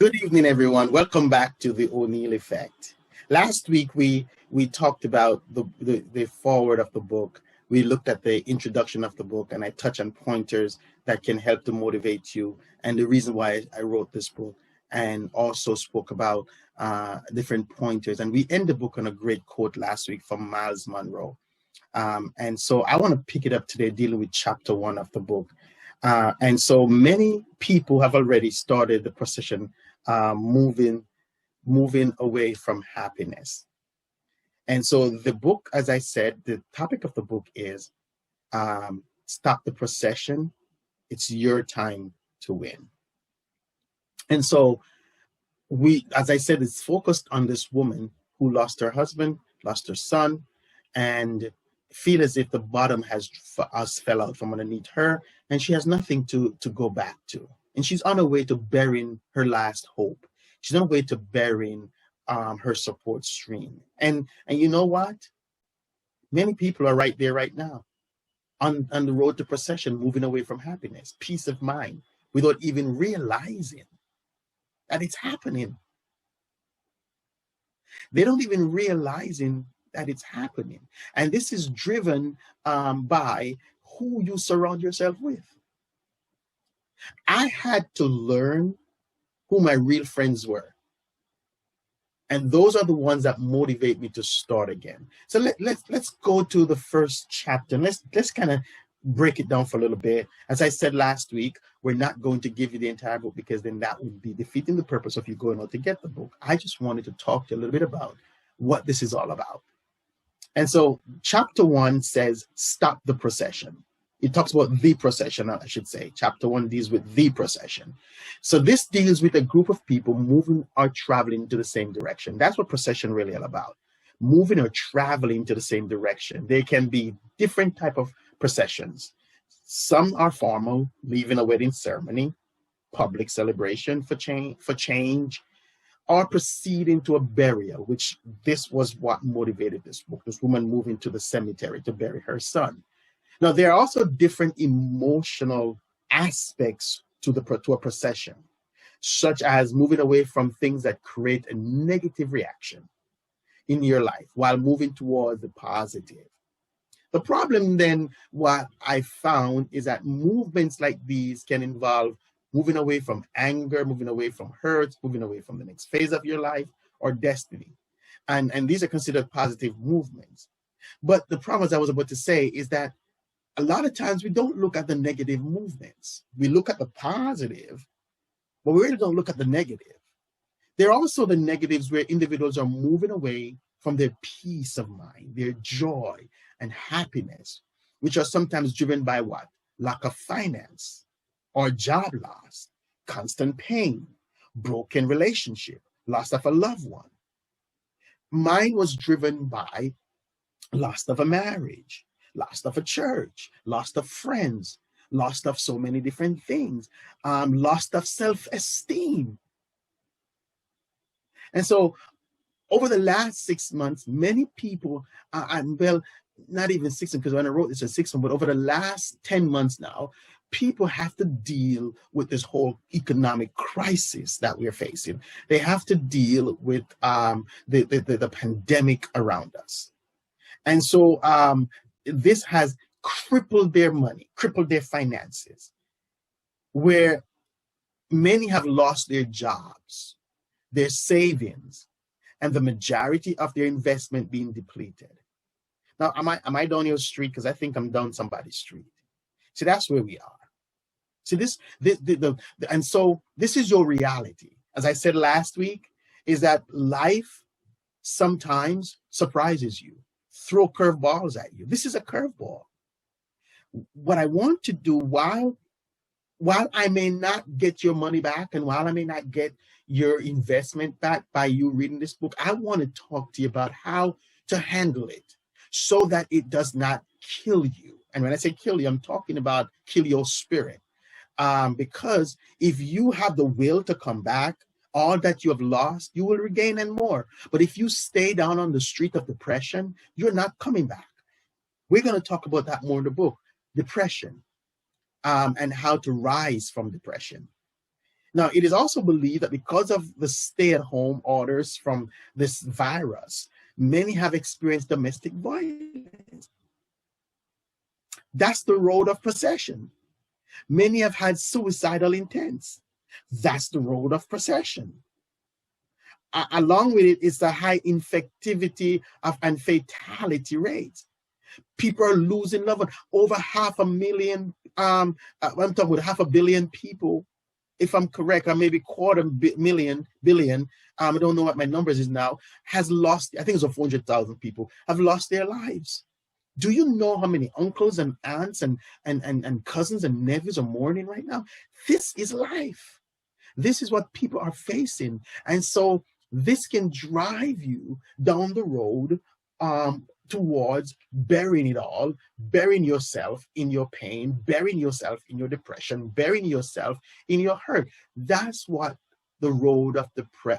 Good evening, everyone. Welcome back to the Oneil effect. Last week, we talked about the forward of the book. We looked at the introduction of the book, and I touched on pointers that can help to motivate you and the reason why I wrote this book, and also spoke about different pointers. And we end the book on a great quote last week from Miles Monroe. And so I want to pick it up today, dealing with chapter 1 of the book. And so many people have already started the procession, moving away from happiness. And so the book, as I said, the topic of the book is Stop the Procession. It's your time to win. And so as I said, it's focused on this woman who lost her husband, lost her son, and feel as if the bottom fell out from underneath her, and she has nothing to go back to. And she's on her way to burying her last hope. She's on her way to burying her support stream. And you know what? Many people are right there right now on the road to procession, moving away from happiness, peace of mind, without even realizing that it's happening. They don't even realizing that it's happening. And this is driven by who you surround yourself with. I had to learn who my real friends were. And those are the ones that motivate me to start again. So let's go to the first chapter. And let's kind of break it down for a little bit. As I said last week, we're not going to give you the entire book, because then that would be defeating the purpose of you going out to get the book. I just wanted to talk to you a little bit about what this is all about. And so chapter 1 says, stop the procession. It talks about the procession, I should say. Chapter 1 deals with the procession. So this deals with a group of people moving or traveling to the same direction. That's what procession really all about. Moving or traveling to the same direction. There can be different type of processions. Some are formal, leaving a wedding ceremony, public celebration for change, or proceeding to a burial, which this was what motivated this book. This woman moving to the cemetery to bury her son. Now, there are also different emotional aspects to a procession, such as moving away from things that create a negative reaction in your life while moving towards the positive. The problem then, what I found, is that movements like these can involve moving away from anger, moving away from hurt, moving away from the next phase of your life or destiny. And these are considered positive movements. But the problem, as I was about to say, is that a lot of times we don't look at the negative movements. We look at the positive, but we really don't look at the negative. There are also the negatives where individuals are moving away from their peace of mind, their joy and happiness, which are sometimes driven by what? Lack of finance, or job loss, constant pain, broken relationship, loss of a loved one. Mine was driven by loss of a marriage, loss of a church, loss of friends, loss of so many different things, loss of self-esteem. And so over the last 6 months, many people, well, not even 6 months, because when I wrote this, it's 6 months, but over the last 10 months now, people have to deal with this whole economic crisis that we're facing. They have to deal with the pandemic around us. And so this has crippled their money, crippled their finances, where many have lost their jobs, their savings, and the majority of their investment being depleted. Now, am I down your street? Because I think I'm down somebody's street. See, that's where we are. See, and so this is your reality. As I said last week, is that life sometimes surprises you, throw curveballs at you. This is a curveball. What I want to do, while I may not get your money back, and while I may not get your investment back by you reading this book, I want to talk to you about how to handle it so that it does not kill you. And when I say kill you, I'm talking about kill your spirit. Because if you have the will to come back, all that you have lost, you will regain and more. But if you stay down on the street of depression, you're not coming back. We're going to talk about that more in the book, depression, and how to rise from depression. Now, it is also believed that because of the stay-at-home orders from this virus, many have experienced domestic violence. That's the road of procession. Many have had suicidal intents. That's the road of procession. Along with it is the high infectivity and fatality rates. People are losing loved ones. Over 500,000, I'm talking about 500,000,000 people, if I'm correct, or maybe billion, I don't know what my numbers is now, has lost, I think it's 400,000 people have lost their lives. Do you know how many uncles and aunts and cousins and nephews are mourning right now? This is life. This is what people are facing. And so this can drive you down the road towards burying it all, burying yourself in your pain, burying yourself in your depression, burying yourself in your hurt. That's what the road of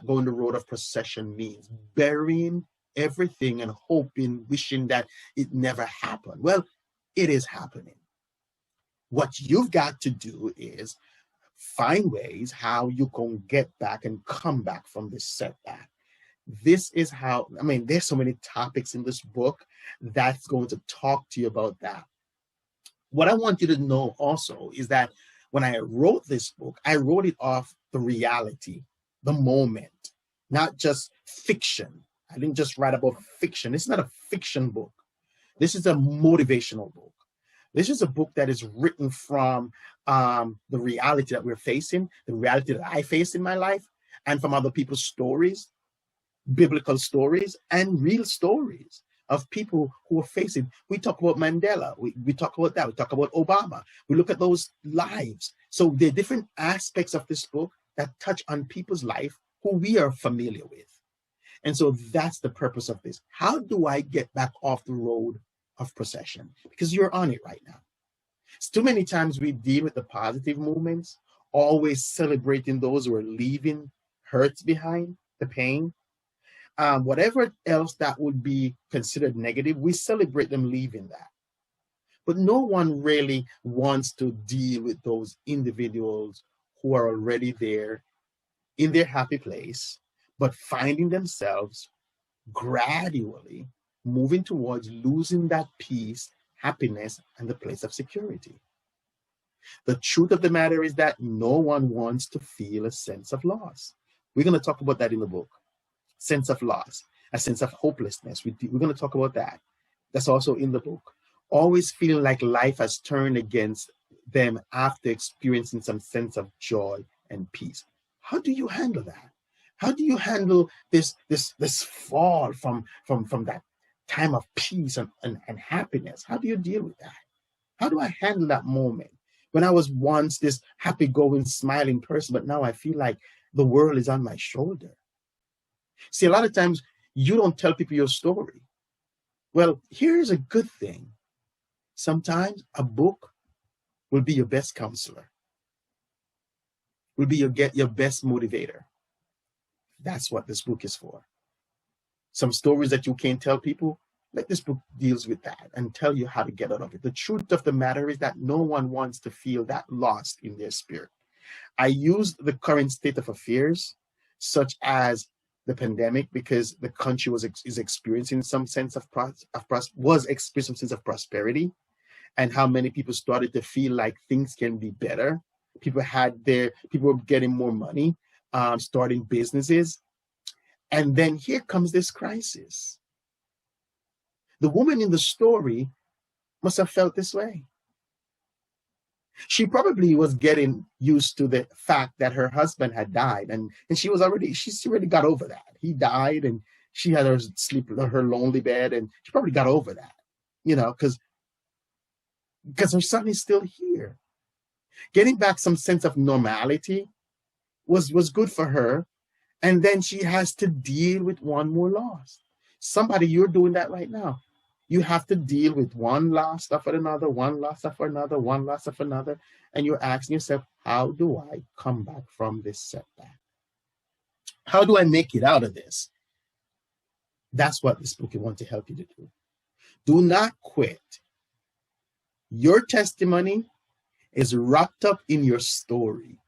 going the road of procession means, burying everything and hoping, wishing that it never happened. Well, it is happening. What you've got to do is find ways how you can get back and come back from this setback. This is how, I mean, there's so many topics in this book that's going to talk to you about that. What I want you to know also is that when I wrote this book, I wrote it off the reality, the moment, not just fiction. I didn't just write about fiction. It's not a fiction book. This is a motivational book. This is a book that is written from the reality that we're facing, the reality that I face in my life, and from other people's stories, biblical stories, and real stories of people who are facing. We talk about Mandela. We talk about that. We talk about Obama. We look at those lives. So there are different aspects of this book that touch on people's life who we are familiar with. And so that's the purpose of this. How do I get back off the road of procession? Because you're on it right now. It's too many times we deal with the positive moments, always celebrating those who are leaving hurts behind, the pain. Whatever else that would be considered negative, we celebrate them leaving that. But no one really wants to deal with those individuals who are already there in their happy place, but finding themselves gradually moving towards losing that peace, happiness, and the place of security. The truth of the matter is that no one wants to feel a sense of loss. We're going to talk about that in the book. Sense of loss, a sense of hopelessness. We're going to talk about that. That's also in the book. Always feeling like life has turned against them after experiencing some sense of joy and peace. How do you handle that? How do you handle this fall from that time of peace and happiness? How do you deal with that? How do I handle that moment when I was once this happy-going, smiling person, but now I feel like the world is on my shoulder? See, a lot of times you don't tell people your story. Well, here's a good thing. Sometimes a book will be your best counselor, will be your best motivator. That's what this book is for. Some stories that you can't tell people, let this book deals with that and tell you how to get out of it. The truth of the matter is that no one wants to feel that lost in their spirit. I used the current state of affairs, such as the pandemic, because the country is experiencing some sense of prosperity, and how many people started to feel like things can be better. People were getting more money, starting businesses, and then here comes this crisis. The woman in the story must have felt this way. She probably was getting used to the fact that her husband had died, and she's already got over that. He died, and she had her sleep in her lonely bed, and she probably got over that, because her son is still here. Getting back some sense of normality was good for her, and then she has to deal with one more loss. Somebody, you're doing that right now. You have to deal with one loss after another, one loss after another, one loss after another. And you're asking yourself, how do I come back from this setback? How do I make it out of this? That's what this book wants to help you to do. Do not quit. Your testimony is wrapped up in your story.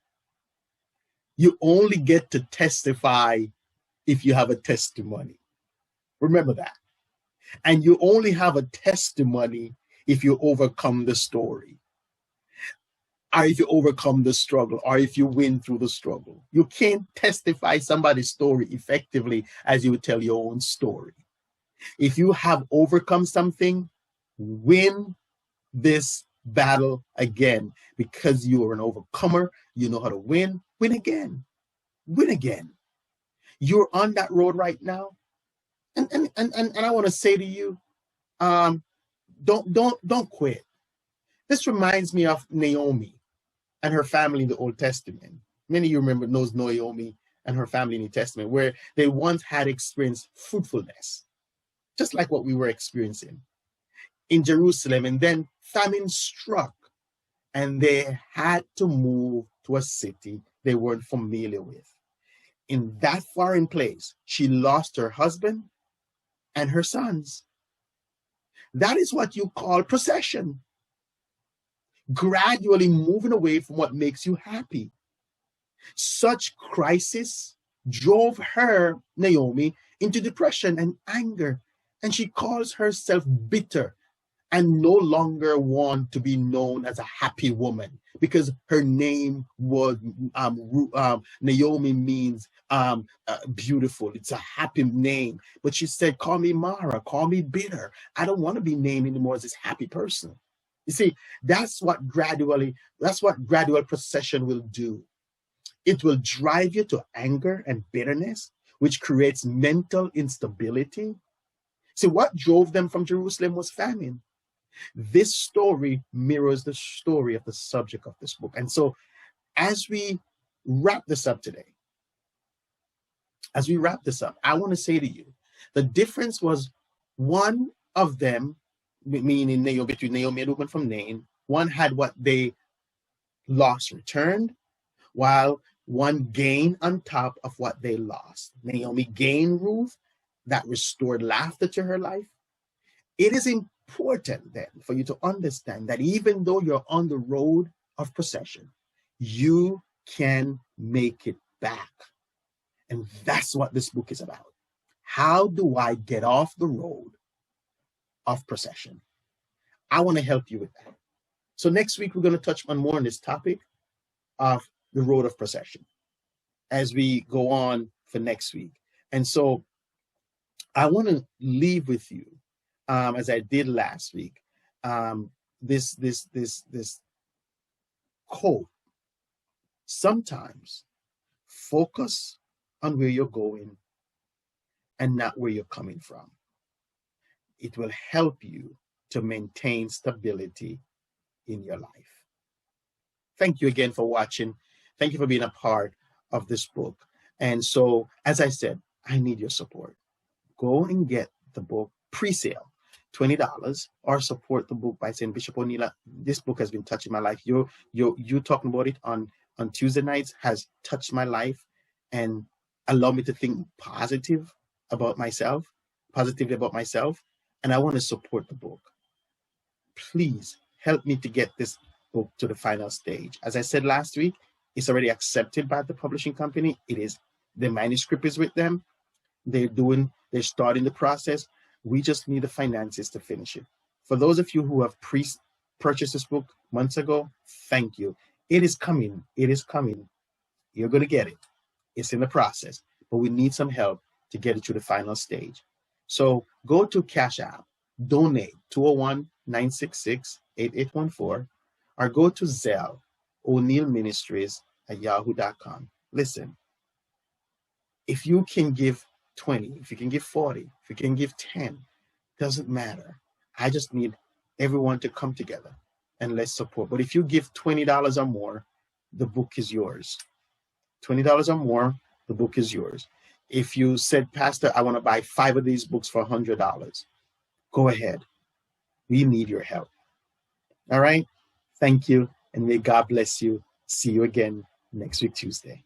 You only get to testify if you have a testimony. Remember that. And you only have a testimony if you overcome the story, or if you overcome the struggle, or if you win through the struggle. You can't testify somebody's story effectively as you would tell your own story. If you have overcome something, win this battle again, because you are an overcomer. You know how to win. Win again. Win again. You're on that road right now. And I want to say to you, don't quit. This reminds me of Naomi and her family in the Old Testament. Many of you remember knows Naomi and her family in the Testament, where they once had experienced fruitfulness, just like what we were experiencing in Jerusalem. And then famine struck, and they had to move to a city they weren't familiar with. In that foreign place, she lost her husband and her sons. That is what you call procession. Gradually moving away from what makes you happy. Such crisis drove her, Naomi, into depression and anger, and she calls herself bitter and no longer want to be known as a happy woman, because her name was Naomi means beautiful. It's a happy name. But she said, call me Mara, call me bitter. I don't want to be named anymore as this happy person. You see, that's what gradual procession will do. It will drive you to anger and bitterness, which creates mental instability. See, what drove them from Jerusalem was famine. This story mirrors the story of the subject of this book. And so as we wrap this up today, I want to say to you, the difference was one of them, meaning Naomi, between Naomi and the woman from Nain, one had what they lost returned, while one gained on top of what they lost. Naomi gained Ruth, that restored laughter to her life. It is important then for you to understand that even though you're on the road of procession, you can make it back. And that's what this book is about. How do I get off the road of procession? I want to help you with that. So next week, we're going to touch on more on this topic of the road of procession as we go on for next week. And so I want to leave with you, as I did last week, this quote. Sometimes focus on where you're going and not where you're coming from. It will help you to maintain stability in your life. Thank you again for watching. Thank you for being a part of this book. And so, as I said, I need your support. Go and get the book pre-sale, $20, or support the book by saying, Bishop Oneil, this book has been touching my life. You talking about it on Tuesday nights has touched my life and allowed me to think positively about myself. And I want to support the book. Please help me to get this book to the final stage. As I said last week, it's already accepted by the publishing company. The manuscript is with them. They're starting the process. We just need the finances to finish it. For those of you who have purchased this book months ago, thank you. It is coming. You're going to get it. It's in the process, but we need some help to get it to the final stage. So go to Cash App, donate 201-966-8814, or go to Zelle, oneilministries@yahoo.com. Listen, if you can give 20, if you can give 40, if you can give 10, doesn't matter. I just need everyone to come together and let's support. But if you give $20 or more, the book is yours. $20 or more, the book is yours. If you said, Pastor, I want to buy 5 of these books for $100, go ahead. We need your help. All right? Thank you, and may God bless you. See you again next week, Tuesday.